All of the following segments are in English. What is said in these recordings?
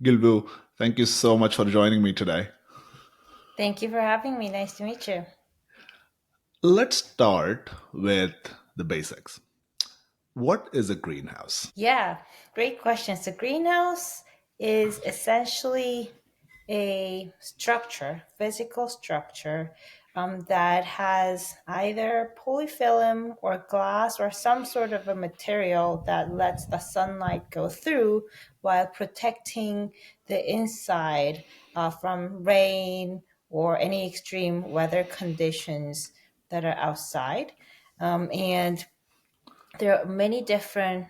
Gilwoo, thank you so much for joining me today. Thank you for having me. Nice to meet you. Let's start with the basics. What is a greenhouse? Yeah, great question. So, greenhouse is essentially a structure, physical structure, that has either polyfilm or glass or some sort of a material that lets the sunlight go through while protecting the inside from rain or any extreme weather conditions that are outside. And there are many different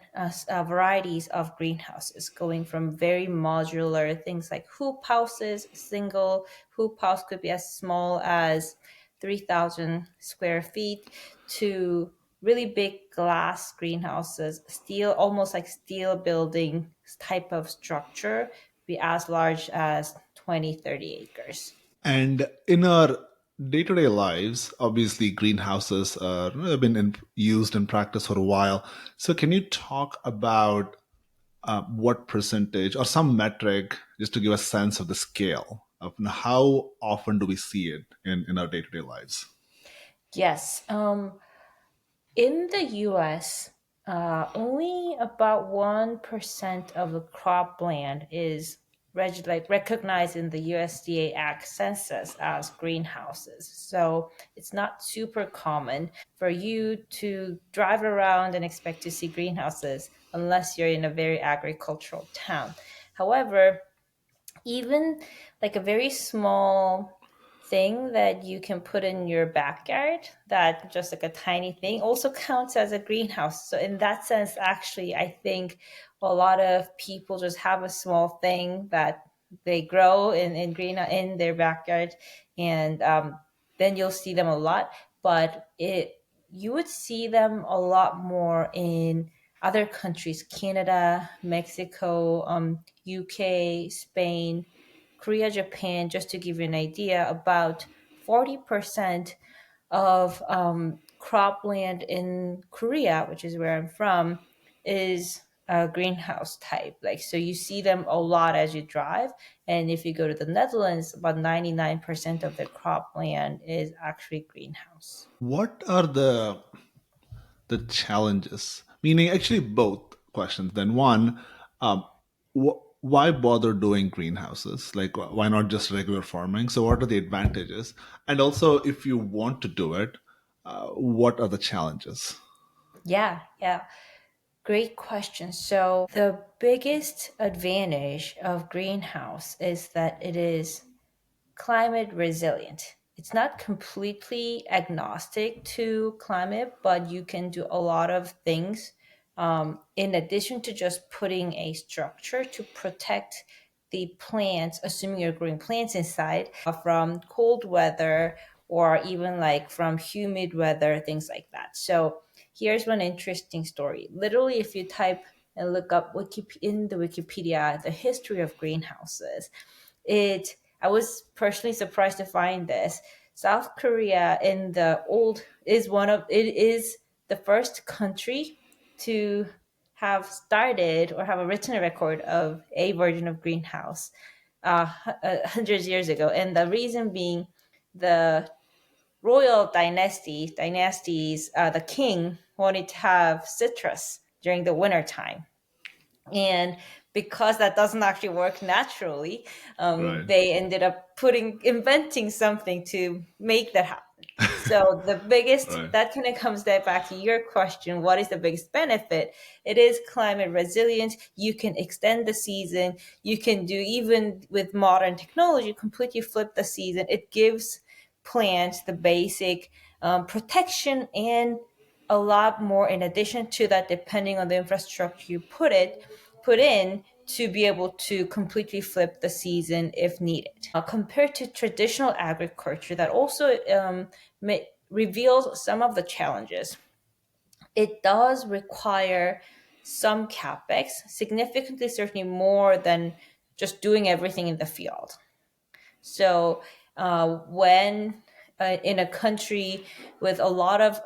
varieties of greenhouses, going from very modular things like hoop houses. Single hoop house could be as small as 3,000 square feet to really big glass greenhouses, steel, almost like steel building type of structure, be as large as 20, 30 acres. And in our day-to-day lives, obviously greenhouses have been used in practice for a while. So can you talk about what percentage or some metric just to give a sense of the scale of how often do we see it in our day-to-day lives? Yes. In the US, only about 1% of the cropland is recognized in the USDA Act census as greenhouses. So it's not super common for you to drive around and expect to see greenhouses unless you're in a very agricultural town. However, even like a very small thing that you can put in your backyard, that just like a tiny thing, also counts as a greenhouse. So in that sense, actually, I think a lot of people just have a small thing that they grow in green in their backyard, and then you'll see them a lot. But it you would see them a lot more in other countries: Canada, Mexico, UK, Spain, Korea, Japan. Just to give you an idea, about 40% of cropland in Korea, which is where I'm from, is a greenhouse type. Like, so you see them a lot as you drive. And if you go to the Netherlands, about 99% of their cropland is actually greenhouse. What are the challenges? Meaning, actually, both questions. Then one, um, why bother doing greenhouses? Like, why not just regular farming? So, what are the advantages? And also, if you want to do it, what are the challenges? Yeah. Great question. So, the biggest advantage of greenhouse is that it is climate resilient. It's not completely agnostic to climate, but you can do a lot of things in addition to just putting a structure to protect the plants, assuming you're growing plants inside, from cold weather or even like from humid weather, things like that. So here's one interesting story. Literally, if you type and look up in the Wikipedia the history of greenhouses, it I was personally surprised to find this. South Korea in the old is one of it is the first country to have started or have a written record of a version of greenhouse hundreds years ago, and the reason being the royal dynasties, the king wanted to have citrus during the winter time, and because that doesn't actually work naturally, Right. they ended up inventing something to make that happen. So the biggest, Right. that kind of comes back to your question, what is the biggest benefit? It is climate resilient. You can extend the season. You can do, even with modern technology, completely flip the season. It gives plants the basic protection and a lot more in addition to that, depending on the infrastructure you put in, to be able to completely flip the season if needed. Compared to traditional agriculture, that also reveals some of the challenges. It does require some capex, significantly, certainly more than just doing everything in the field. So when in a country with a lot of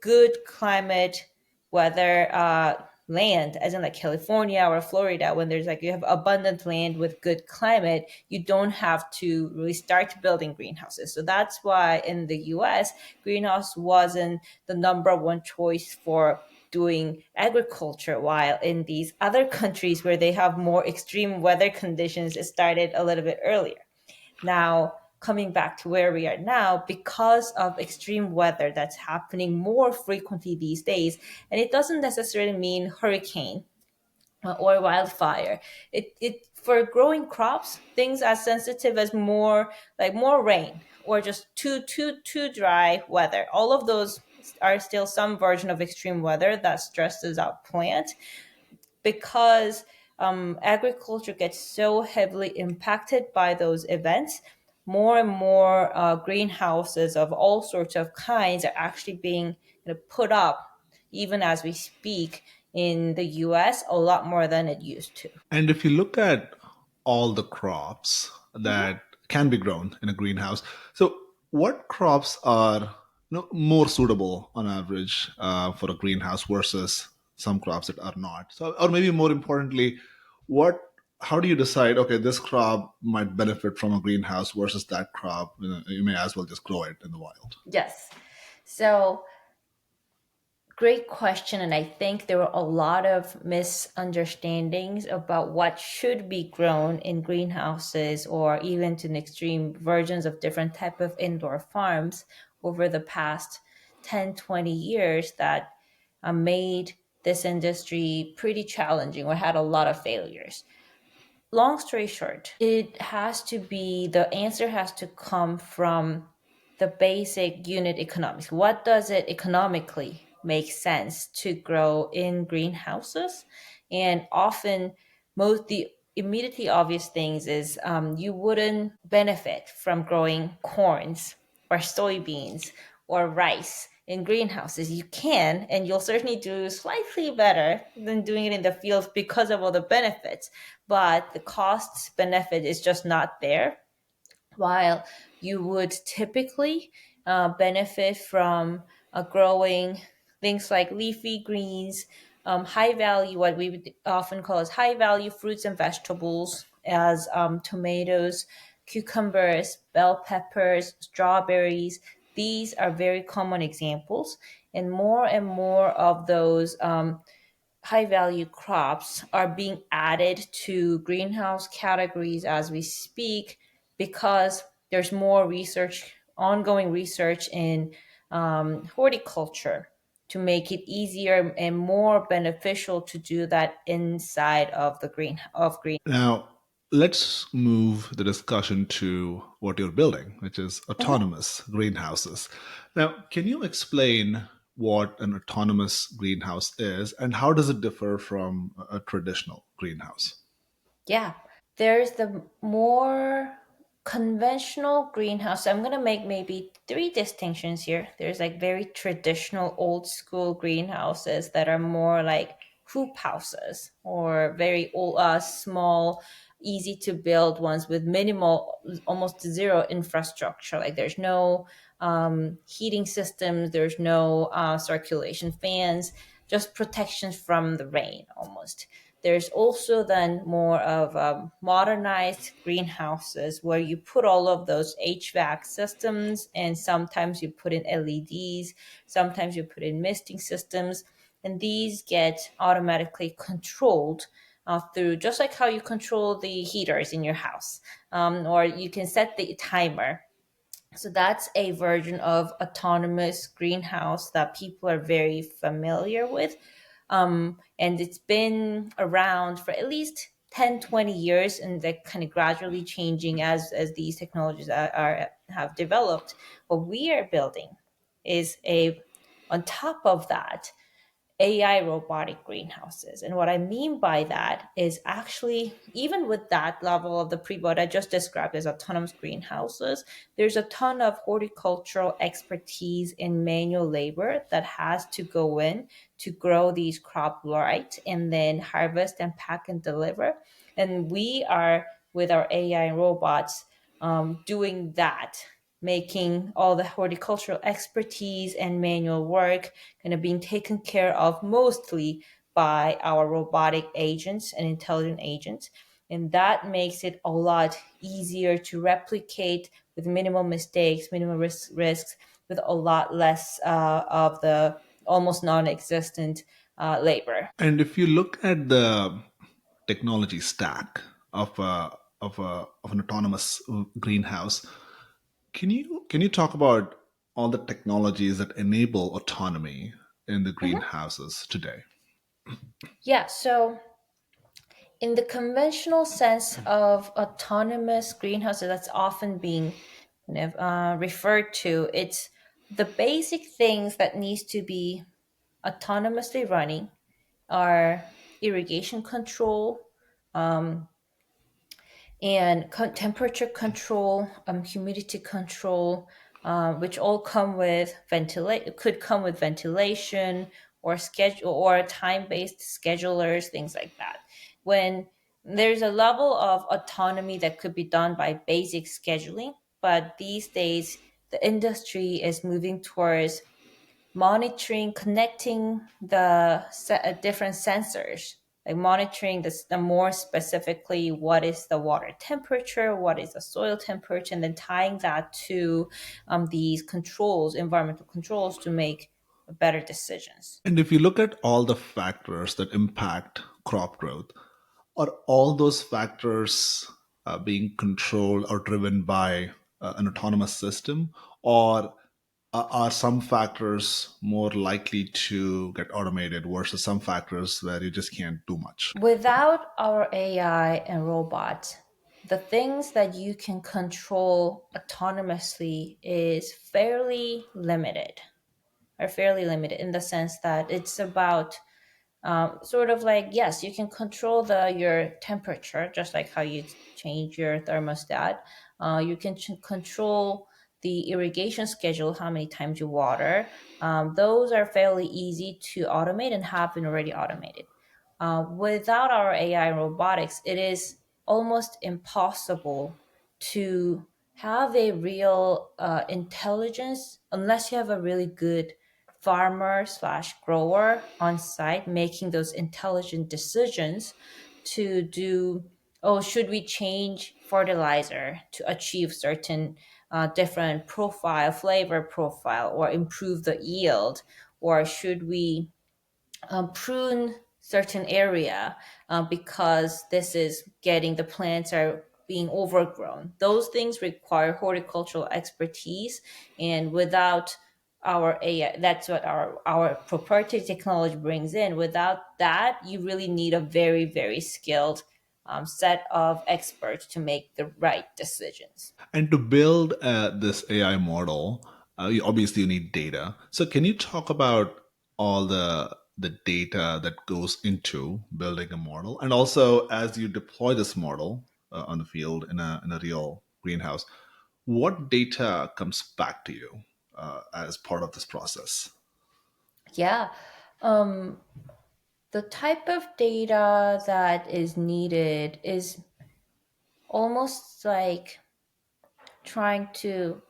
good climate weather, land, as in like California or Florida, when there's like you have abundant land with good climate, you don't have to really start building greenhouses. So that's why in the US, greenhouse wasn't the number one choice for doing agriculture, while in these other countries where they have more extreme weather conditions, it started a little bit earlier. Now, coming back to where we are now, because of extreme weather that's happening more frequently these days, and it doesn't necessarily mean hurricane or wildfire. It for growing crops, things as sensitive as more rain or just too dry weather. All of those are still some version of extreme weather that stresses out plant, because agriculture gets so heavily impacted by those events. More and more greenhouses of all sorts of kinds are actually being put up, even as we speak, in the US, a lot more than it used to. And if you look at all the crops Mhm. that can be grown in a greenhouse, so what crops are more suitable on average for a greenhouse versus some crops that are not? So, or maybe more importantly, what? How do you decide? Okay, this crop might benefit from a greenhouse versus that crop. You may as well just grow it in the wild. Yes. So great question. And I think there were a lot of misunderstandings about what should be grown in greenhouses or even to extreme versions of different type of indoor farms over the past 10, 20 years that made this industry pretty challenging or had a lot of failures. Long story short, the answer has to come from the basic unit economics. What does it economically make sense to grow in greenhouses? And often, most the immediately obvious things is you wouldn't benefit from growing corns or soybeans or rice in greenhouses. You can, and you'll certainly do slightly better than doing it in the fields because of all the benefits, but the cost benefit is just not there. While you would typically benefit from growing things like leafy greens, high value, what we would often call as high value fruits and vegetables, as tomatoes, cucumbers, bell peppers, strawberries. These are very common examples, and more of those high value crops are being added to greenhouse categories as we speak, because there's more research, ongoing research in horticulture, to make it easier and more beneficial to do that inside of the green. Now, let's move the discussion to what you're building, which is Mhm. autonomous greenhouses. Now, can you explain what an autonomous greenhouse is and how does it differ from a traditional greenhouse? Yeah. There's the more conventional greenhouse. So I'm going to make maybe three distinctions here. There's like very traditional old school greenhouses that are more like hoop houses, or very old, small, easy to build ones with minimal, almost zero infrastructure. Like there's no heating systems, there's no circulation fans, just protections from the rain almost. There's also then more of modernized greenhouses where you put all of those HVAC systems, and sometimes you put in LEDs, sometimes you put in misting systems, and these get automatically controlled through just like how you control the heaters in your house, or you can set the timer. So that's a version of autonomous greenhouse that people are very familiar with. And it's been around for at least 10, 20 years, and they're kind of gradually changing as these technologies have developed. What we are building is on top of that, AI robotic greenhouses. And what I mean by that is actually, even with that level of the what I just described as autonomous greenhouses, there's a ton of horticultural expertise in manual labor that has to go in to grow these crop right, and then harvest and pack and deliver. And we are, with our AI robots, doing that, making all the horticultural expertise and manual work kind of being taken care of mostly by our robotic agents and intelligent agents. And that makes it a lot easier to replicate with minimal mistakes, minimal risks, with a lot less of the almost non existent labor. And if you look at the technology stack of of an autonomous greenhouse, can you talk about all the technologies that enable autonomy in the Mhm. greenhouses today? Yeah, so in the conventional sense of autonomous greenhouses that's often being referred to, it's the basic things that needs to be autonomously running are irrigation control, and temperature control, humidity control, which all come with ventilate could come with ventilation or schedule or time-based schedulers, things like that. When there's a level of autonomy that could be done by basic scheduling, but these days the industry is moving towards monitoring, connecting the different sensors, like monitoring this, the more specifically what is the water temperature, what is the soil temperature, and then tying that to these controls, environmental controls, to make better decisions. And if you look at all the factors that impact crop growth, are all those factors being controlled or driven by an autonomous system, or are some factors more likely to get automated versus some factors where you just can't do much? Without our AI and robots, the things that you can control autonomously is fairly limited in the sense that it's about sort of like, yes, you can control your temperature just like how you change your thermostat. You can control the irrigation schedule, how many times you water. Those are fairly easy to automate and have been already automated. Without our AI and robotics, it is almost impossible to have a real intelligence unless you have a really good farmer slash grower on site making those intelligent decisions to do, oh, should we change fertilizer to achieve certain different profile, flavor profile, or improve the yield, or should we prune certain area because this is getting the plants are being overgrown. Those things require horticultural expertise, and without our AI, that's what our proprietary technology brings in. Without that, you really need a very very skilled set of experts to make the right decisions. And to build this AI model, you need data. So can you talk about all the data that goes into building a model, and also as you deploy this model on the field in a real greenhouse, what data comes back to you as part of this process? Yeah. Um, the type of data that is needed is almost like trying to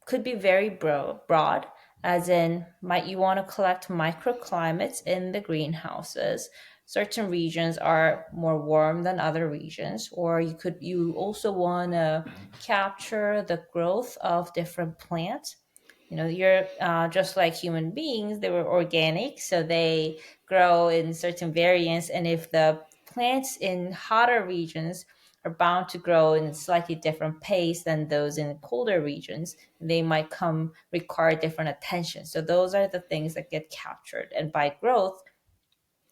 could be very broad, as in might you want to collect microclimates in the greenhouses. Certain regions are more warm than other regions, or you also want to capture the growth of different plants. You're just like human beings, they were organic, so they grow in certain variants. And if the plants in hotter regions are bound to grow in a slightly different pace than those in colder regions, they might come require different attention. So those are the things that get captured. And by growth,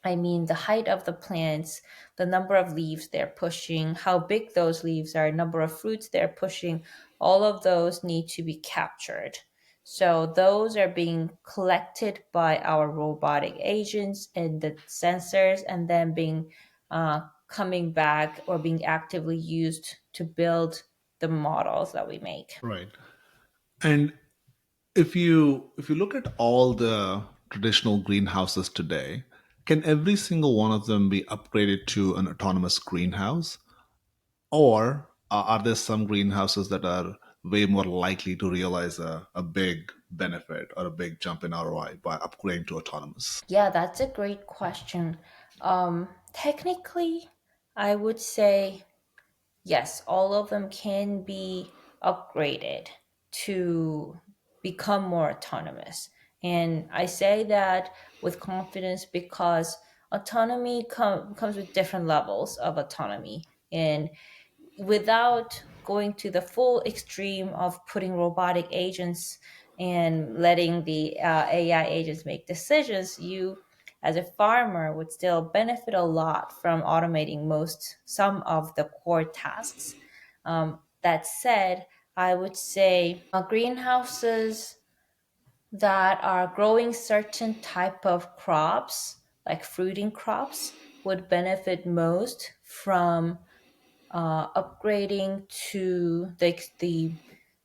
I mean the height of the plants, the number of leaves they're pushing, how big those leaves are, number of fruits they're pushing, all of those need to be captured. So those are being collected by our robotic agents and the sensors, and then being coming back or being actively used to build the models that we make. Right. And if you look at all the traditional greenhouses today, can every single one of them be upgraded to an autonomous greenhouse, or are there some greenhouses that are way more likely to realize a big benefit or a big jump in ROI by upgrading to autonomous? Yeah, that's a great question. Technically, I would say yes, all of them can be upgraded to become more autonomous. And I say that with confidence because comes with different levels of autonomy. And without going to the full extreme of putting robotic agents and letting the AI agents make decisions, you as a farmer would still benefit a lot from automating some of the core tasks. That said, I would say greenhouses that are growing certain type of crops, like fruiting crops, would benefit most from upgrading to the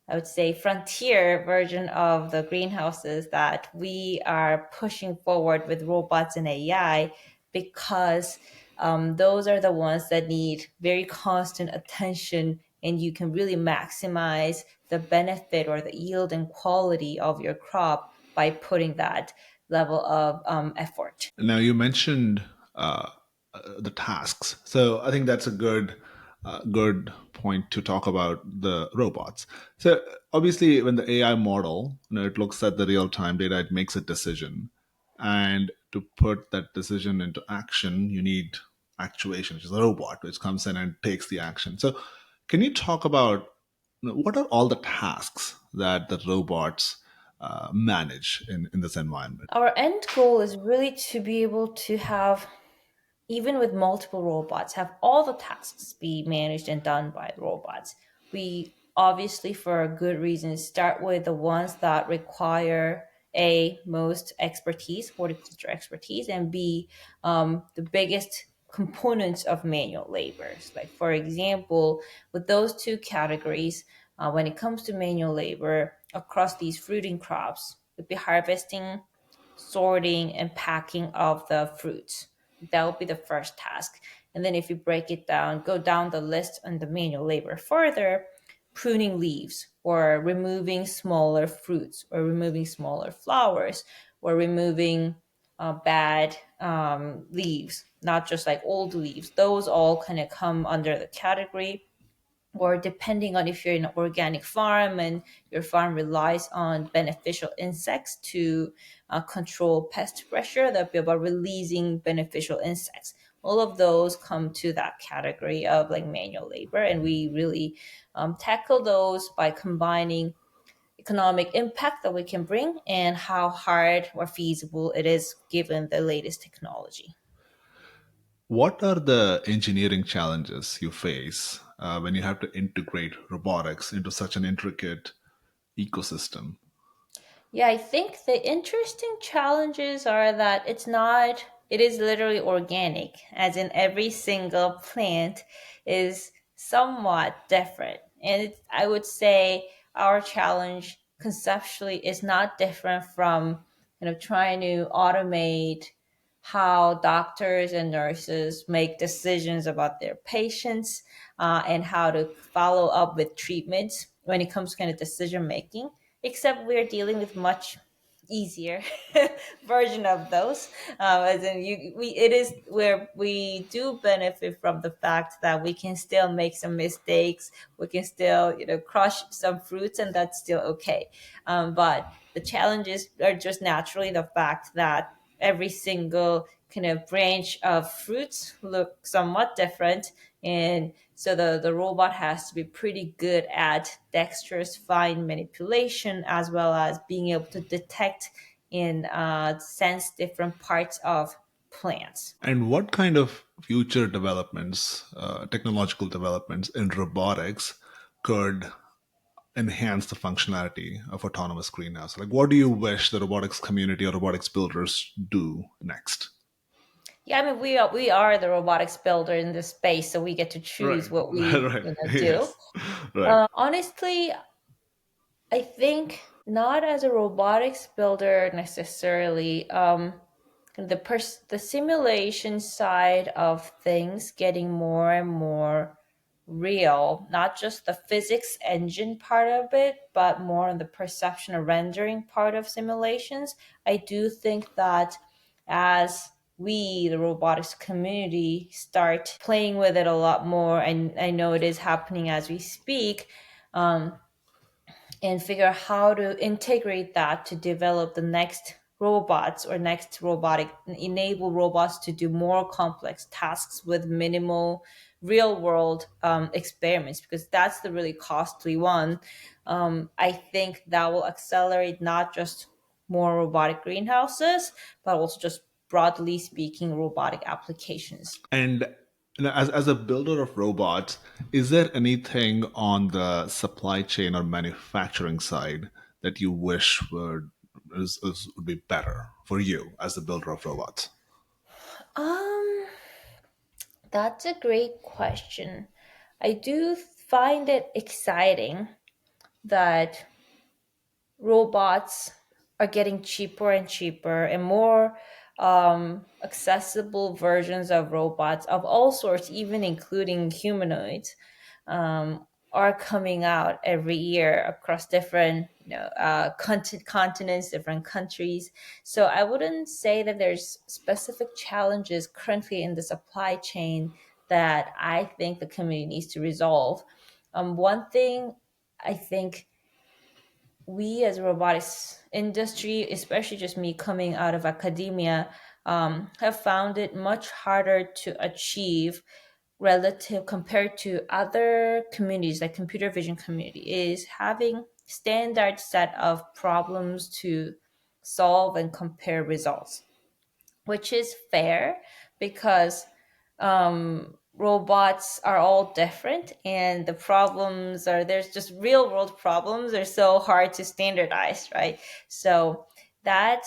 I would say frontier version of the greenhouses that we are pushing forward with robots and AI, because those are the ones that need very constant attention, and you can really maximize the benefit or the yield and quality of your crop by putting that level of effort. Now you mentioned the tasks, so I think that's a good point to talk about the robots. So obviously, when the AI model, it looks at the real time data, it makes a decision, and to put that decision into action, you need actuation, which is a robot which comes in and takes the action. So, can you talk about what are all the tasks that the robots manage in this environment? Our end goal is really to be able to have, even with multiple robots, have all the tasks be managed and done by the robots. We obviously, for good reasons, start with the ones that require A, most expertise, horticulture expertise, and B, the biggest components of manual labors. Like, for example, with those two categories, when it comes to manual labor across these fruiting crops, we'd be harvesting, sorting, and packing of the fruits. That would be the first task. And then if you break it down, go down the list on the manual labor further, pruning leaves or removing smaller fruits or removing smaller flowers or removing bad leaves, not just like old leaves. Those all kind of come under the category. Or depending on if you're in an organic farm and your farm relies on beneficial insects to control pest pressure, that'd be about releasing beneficial insects. All of those come to that category of like manual labor, and we really tackle those by combining economic impact that we can bring and how hard or feasible it is given the latest technology. What are the engineering challenges you face when you have to integrate robotics into such an intricate ecosystem? Yeah, I think the interesting challenges are that it is literally organic, as in every single plant is somewhat different. And I would say our challenge conceptually is not different from trying to automate how doctors and nurses make decisions about their patients, and how to follow up with treatments when it comes to kind of decision making, except we're dealing with much easier version of those. As in, it is where we do benefit from the fact that we can still make some mistakes, we can still crush some fruits, and that's still okay. But the challenges are just naturally the fact that every single kind of branch of fruits look somewhat different, and so the robot has to be pretty good at dexterous fine manipulation, as well as being able to detect and sense different parts of plants. And what kind of future developments, technological developments in robotics could enhance the functionality of autonomous greenhouse? Like, what do you wish the robotics community or robotics builders do next? Yeah, I mean, we are the robotics builder in this space, so we get to choose Right, what right, we right. do. Yes, right. Honestly, I think not as a robotics builder necessarily. The simulation side of things getting more and more real, not just the physics engine part of it, but more on the perception or rendering part of simulations. I do think that as we, the robotics community, start playing with it a lot more, and I know it is happening as we speak, um, and figure out how to integrate that to develop the next robots or next robotic enable robots to do more complex tasks with minimal real world experiments, because that's the really costly one. I think that will accelerate not just more robotic greenhouses, but also just broadly speaking robotic applications. And as a builder of robots, is there anything on the supply chain or manufacturing side that you wish would be better for you as the builder of robots? um that's a great question. I do find it exciting that robots are getting cheaper and cheaper, and more accessible versions of robots of all sorts, even including humanoids, are coming out every year across different continents, different countries. So I wouldn't say that there's specific challenges currently in the supply chain that I think the community needs to resolve. One thing I think we as a robotics industry, especially just me coming out of academia, have found it much harder to achieve relative compared to other communities like computer vision community, is having standard set of problems to solve and compare results, which is fair because robots are all different, and the problems are, there's just real world problems are so hard to standardize, right? So that,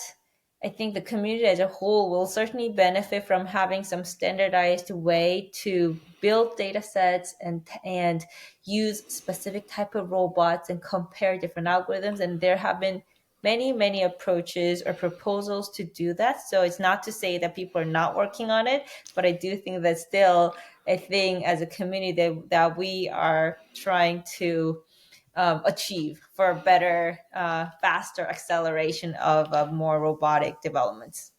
I think the community as a whole will certainly benefit from having some standardized way to build data sets and use specific type of robots and compare different algorithms. And there have been many approaches or proposals to do that. So it's not to say that people are not working on it, but I do think that still a thing as a community that we are trying to achieve for better, faster acceleration of more robotic developments.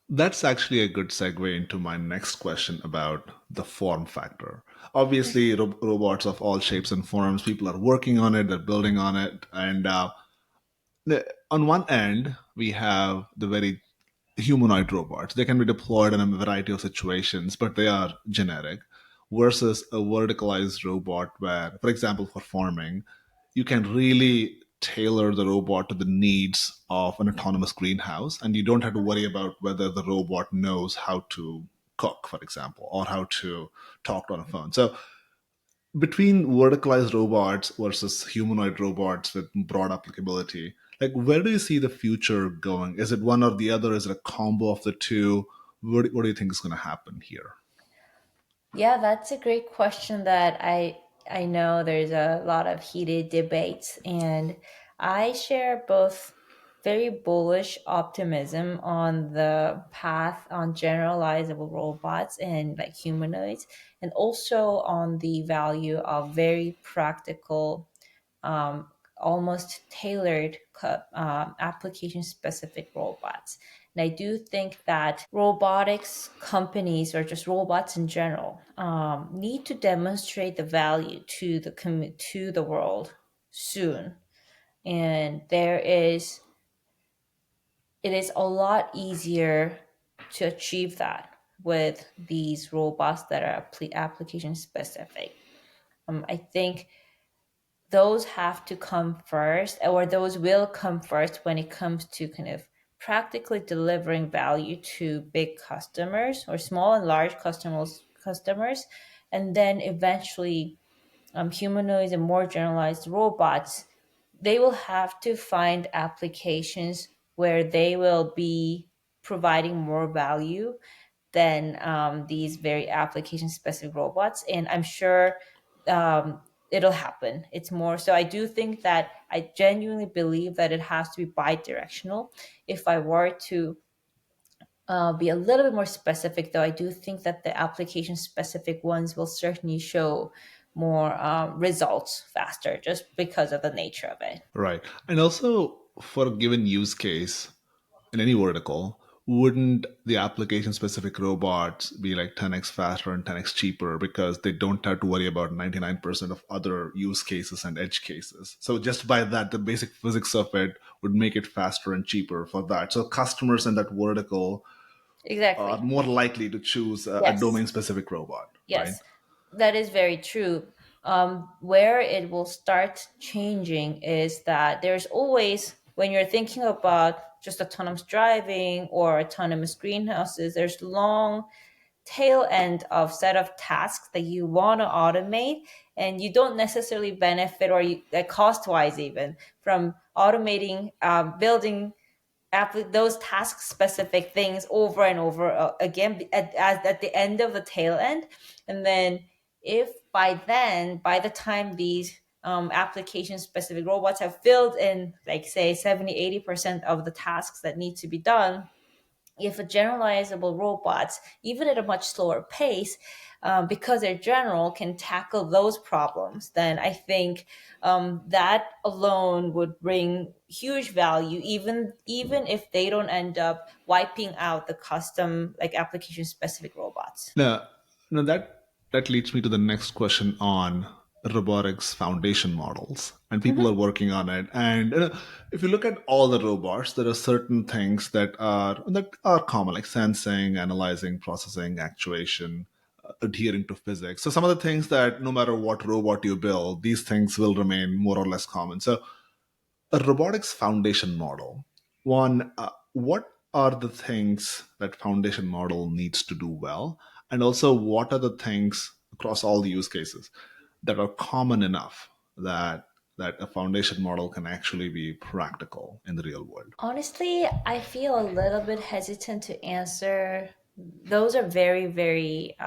That's actually a good segue into my next question about the form factor. Obviously, robots of all shapes and forms, people are working on it, they're building on it. And on one end, we have the very humanoid robots. They can be deployed in a variety of situations, but they are generic. Versus a verticalized robot, where, for example, for farming, you can really tailor the robot to the needs of an autonomous greenhouse, and you don't have to worry about whether the robot knows how to cook, for example, or how to talk on a phone. So between verticalized robots versus humanoid robots with broad applicability, like where do you see the future going? Is it one or the other? Is it a combo of the two? What do you think is going to happen here? Yeah, that's a great question that I know there's a lot of heated debates, and I share both very bullish optimism on the path on generalizable robots and like humanoids, and also on the value of very practical, almost tailored application specific robots. And I do think that robotics companies or just robots in general need to demonstrate the value to to the world soon. And it is a lot easier to achieve that with these robots that are application specific. I think those have to come first, or those will come first when it comes to kind of practically delivering value to big customers or small and large customers, and then eventually humanoids and more generalized robots, they will have to find applications where they will be providing more value than these very application specific robots. And I'm sure it'll happen. It's more so, I do think that I genuinely believe that it has to be bi directional. If I were to be a little bit more specific, though. I do think that the application specific ones will certainly show more results faster just because of the nature of it. Right. And also, for a given use case in any vertical, wouldn't the application specific robots be like 10x faster and 10x cheaper because they don't have to worry about 99% of other use cases and edge cases? So, just by that, the basic physics of it would make it faster and cheaper for that. So, customers in that vertical are Exactly. more likely to choose a Yes. domain specific robot, right? Yes, that is very true. Where it will start changing is that there's always, when you're thinking about just autonomous driving or autonomous greenhouses, there's long tail end of set of tasks that you want to automate, and you don't necessarily benefit, or you, like cost wise even, from automating building those task specific things over and over again at the end of the tail end. And then if by then, by the time these application specific robots have filled in, like say 70-80% of the tasks that need to be done, if a generalizable robots, even at a much slower pace, because they're general, can tackle those problems, then I think that alone would bring huge value, even if they don't end up wiping out the custom, like application specific robots. Now, now that leads me to the next question on robotics foundation models, and people are Mhm. working on it. And if you look at all the robots, there are certain things that are common, like sensing, analyzing, processing, actuation, adhering to physics. So some of the things that no matter what robot you build, these things will remain more or less common. So a robotics foundation model, one, what are the things that foundation model needs to do well, and also what are the things across all the use cases that are common enough that a foundation model can actually be practical in the real world? Honestly, I feel a little bit hesitant to answer. Those are very, very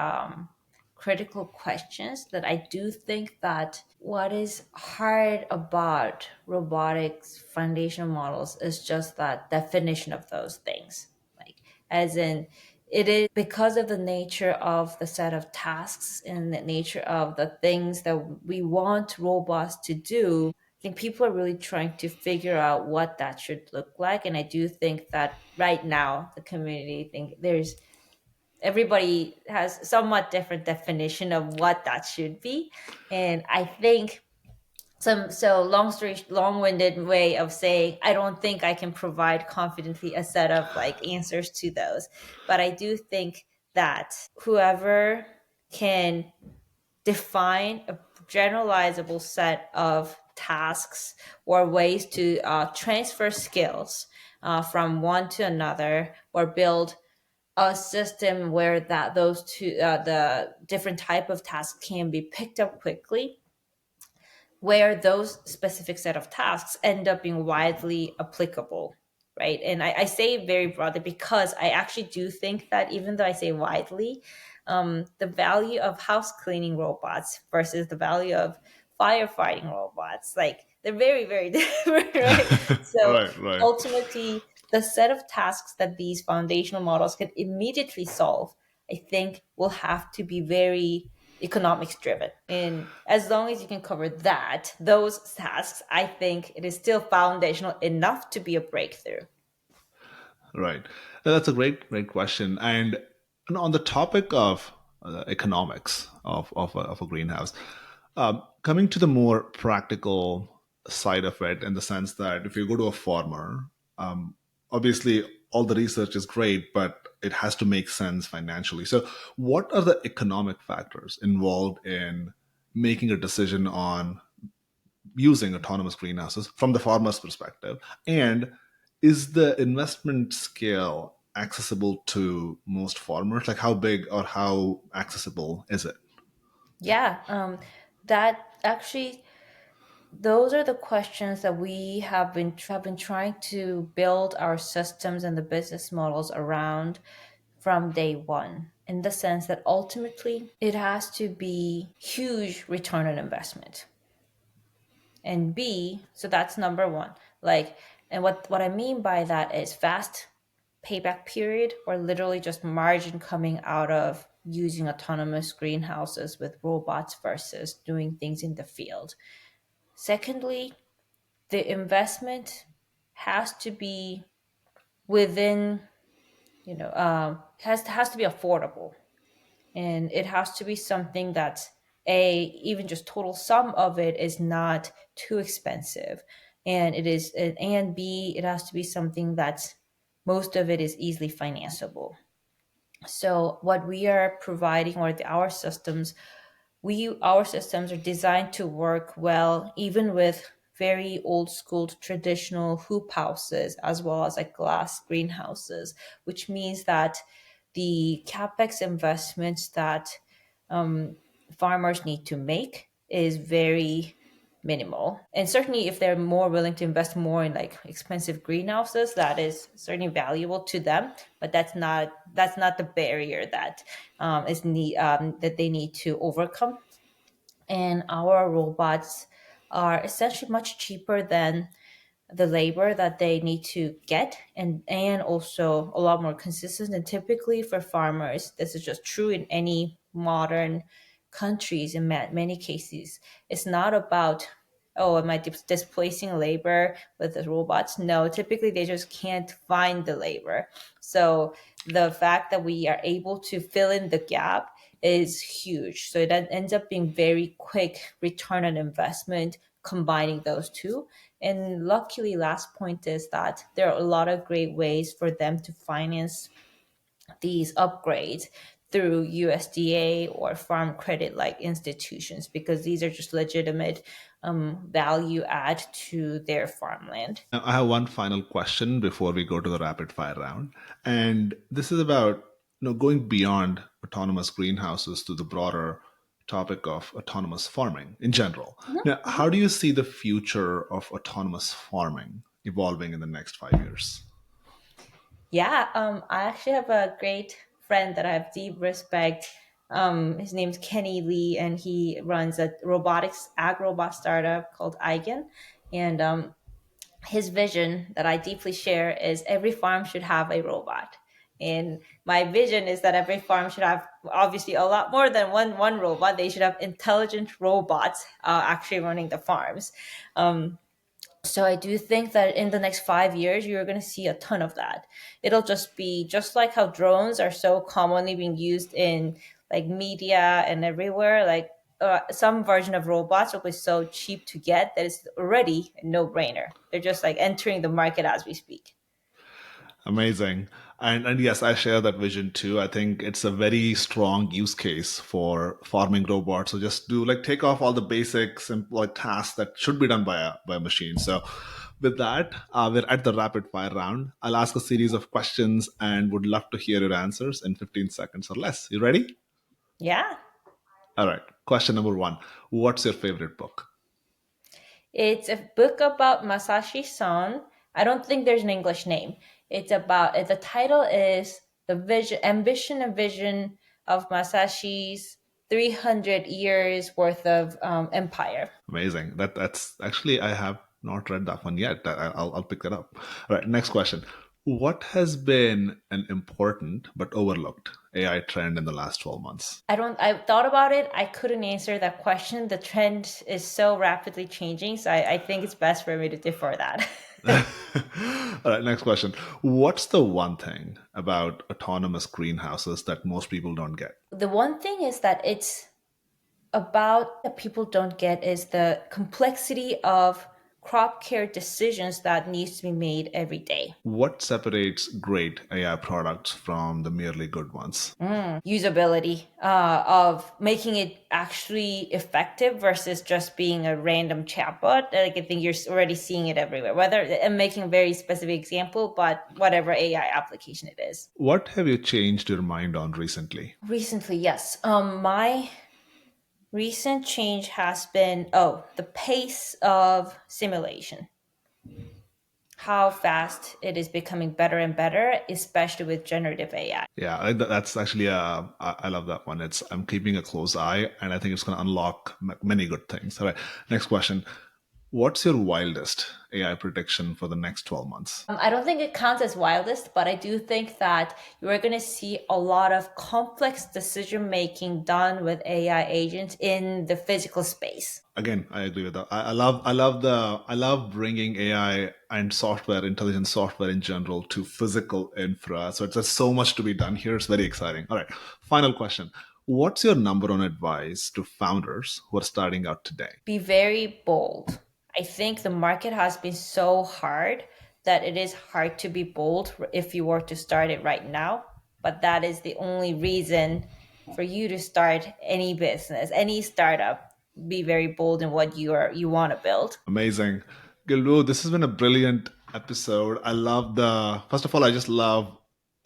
critical questions that I do think that what is hard about robotics foundation models is just that definition of those things. Like, as in, it is because of the nature of the set of tasks and the nature of the things that we want robots to do. I think people are really trying to figure out what that should look like. And I do think that right now, the community think there's everybody has somewhat different definition of what that should be. And I think some, so long story, long-winded way of saying, I don't think I can provide confidently a set of like answers to those. But I do think that whoever can define a generalizable set of tasks or ways to transfer skills from one to another, or build a system where that those two the different type of tasks can be picked up quickly, where those specific set of tasks end up being widely applicable, right? And I say very broadly because I actually do think that, even though I say widely, the value of house cleaning robots versus the value of firefighting robots, like they're very, very different, right? So Right, right. ultimately, the set of tasks that these foundational models can immediately solve, I think, will have to be very economics driven. And as long as you can cover that, those tasks, I think it is still foundational enough to be a breakthrough. Right. That's a great question. And on the topic of economics of a greenhouse, coming to the more practical side of it, in the sense that if you go to a farmer, obviously all the research is great, but it has to make sense financially. So, what are the economic factors involved in making a decision on using autonomous greenhouses from the farmer's perspective? And is the investment scale accessible to most farmers? Like, how big or how accessible is it? Yeah, that actually, those are the questions that we have been trying to build our systems and the business models around from day one. In the sense that ultimately it has to be huge return on investment. And B, so that's number one. Like, and what I mean by that is fast payback period or literally just margin coming out of using autonomous greenhouses with robots versus doing things in the field. Secondly, the investment has to be within, has to be affordable, and it has to be something that's a even just total sum of it is not too expensive, and b it has to be something that's most of it is easily financeable. So what we are providing, or our systems, we our systems are designed to work well even with very old school traditional hoop houses as well as like glass greenhouses, which means that the capex investments that farmers need to make is very minimal. And certainly if they're more willing to invest more in like expensive greenhouses, that is certainly valuable to them, but that's not the barrier that that they need to overcome. And our robots are essentially much cheaper than the labor that they need to get, and also a lot more consistent. And typically for farmers, this is just true in any modern countries. In many cases, it's not about, oh, am I displacing labor with the robots? No, typically they just can't find the labor. So the fact that we are able to fill in the gap is huge. So that ends up being very quick return on investment combining those two. And luckily, last point is that there are a lot of great ways for them to finance these upgrades through USDA or farm credit like institutions, because these are just legitimate value add to their farmland. Now, I have one final question before we go to the rapid fire round. And this is about going beyond autonomous greenhouses to the broader topic of autonomous farming in general. Now, how do you see the future of autonomous farming evolving in the next 5 years? Yeah, I actually have a great friend that I have deep respect. His name's Kenny Lee, and he runs a robotics ag robot startup called Eigen. And his vision that I deeply share is every farm should have a robot. And my vision is that every farm should have obviously a lot more than one robot. They should have intelligent robots actually running the farms. So I do think that in the next 5 years, you're going to see a ton of that. It'll just be just like how drones are so commonly being used in like media and everywhere. Like some version of robots will be so cheap to get that it's already a no-brainer. They're just like entering the market as we speak. Amazing. And yes, I share that vision too. I think it's a very strong use case for farming robots. So just do like take off all the basics and like tasks that should be done by a machine. So with that, we're at the rapid fire round. I'll ask a series of questions and would love to hear your answers in 15 seconds or less. You ready? Yeah. All right. Question number one. What's your favorite book? It's a book about Masayoshi Son. I don't think there's an English name. The title is The Vision, Ambition and Vision of Masayoshi's 300 years worth of empire. Amazing. That's actually I have not read that one yet. I'll pick that up. All right. Next question. What has been an important but overlooked AI trend in the last 12 months? I thought about it. I couldn't answer that question. The trend is so rapidly changing. So I think it's best for me to defer that. All right. Next question. What's the one thing about autonomous greenhouses that most people don't get? The one thing is that it's about that people don't get is the complexity of crop care decisions that needs to be made every day. What separates great AI products from the merely good ones? Usability of making it actually effective versus just being a random chatbot. Like I think you're already seeing it everywhere. Whether I'm making a very specific example, but whatever AI application it is. What have you changed your mind on recently? Recently, yes. My recent change has been the pace of simulation, how fast it is becoming better and better, especially with generative AI. Yeah, that's actually I love that one. I'm keeping a close eye, and I think it's going to unlock many good things. All right, next question. What's your wildest AI prediction for the next 12 months? I don't think it counts as wildest, but I do think that you are going to see a lot of complex decision making done with AI agents in the physical space. Again, I agree with that. I love bringing AI and software, intelligent software in general, to physical infra. So it's just so much to be done here. It's very exciting. All right, final question. What's your number one advice to founders who are starting out today? Be very bold. I think the market has been so hard that it is hard to be bold if you were to start it right now. But that is the only reason for you to start any business, any startup. Be very bold in what you want to build. Amazing. Gilwoo, this has been a brilliant episode. I love first of all, I just love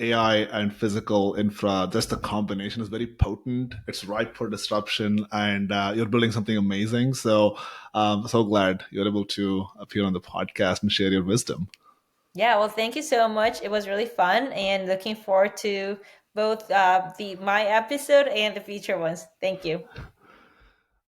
AI and physical infra. Just the combination is very potent. It's ripe for disruption, and you're building something amazing. So, so glad you're able to appear on the podcast and share your wisdom. Yeah, well, thank you so much. It was really fun, and looking forward to both the my episode and the future ones. Thank you.